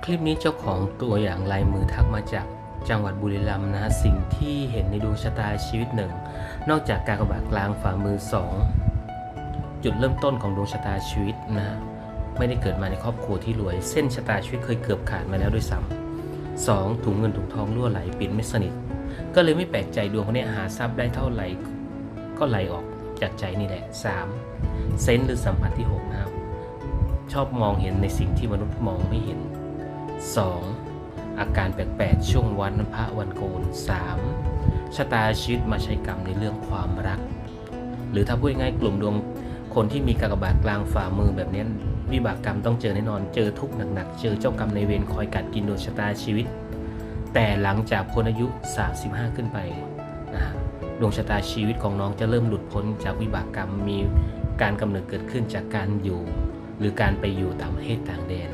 คลิปนี้เจ้าของตัวอย่างลายมือทักมาจากจังหวัดบุรีรัมย์นะฮะสิ่งที่เห็นในดวงชะตาชีวิตหนึ่งนอกจากการกระบาดกลางฝ่ามือ2จุดเริ่มต้นของดวงชะตาชีวิตนะไม่ได้เกิดมาในครอบครัวที่รวยเส้นชะตาชีวิตเคยเกือบขาดมาแล้วด้วยซ้ำ2ถุงเงินถุงทองรั่วไหลปิดไม่สนิทก็เลยไม่แปลกใจดวงคนนี้หาทรัพย์ได้เท่าไหร่ก็ไหลออกจากใจนี่แหละ3เซนส์หรือสัมผัสที่6นะครับชอบมองเห็นในสิ่งที่มนุษย์มองไม่เห็น2อาการแปลกๆช่วงวันพระวันโกน3ชะตาชีวิตมาใช้กรรมในเรื่องความรักหรือถ้าพูดง่ายกลุ่มดวงคนที่มีกากบาทกลางฝ่ามือแบบนี้วิบากกรรมต้องเจอแน่นอนเจอทุกข์หนักๆเจอเจ้ากรรมในเวรคอยกัดกินดวงชะตาชีวิตแต่หลังจากคนอายุ35ขึ้นไปนะดวงชะตาชีวิตของน้องจะเริ่มหลุดพ้นจากวิบากกรรมมีการกำเนิดเกิดขึ้นจากการอยู่หรือการไปอยู่ต่างประเทศต่างแดน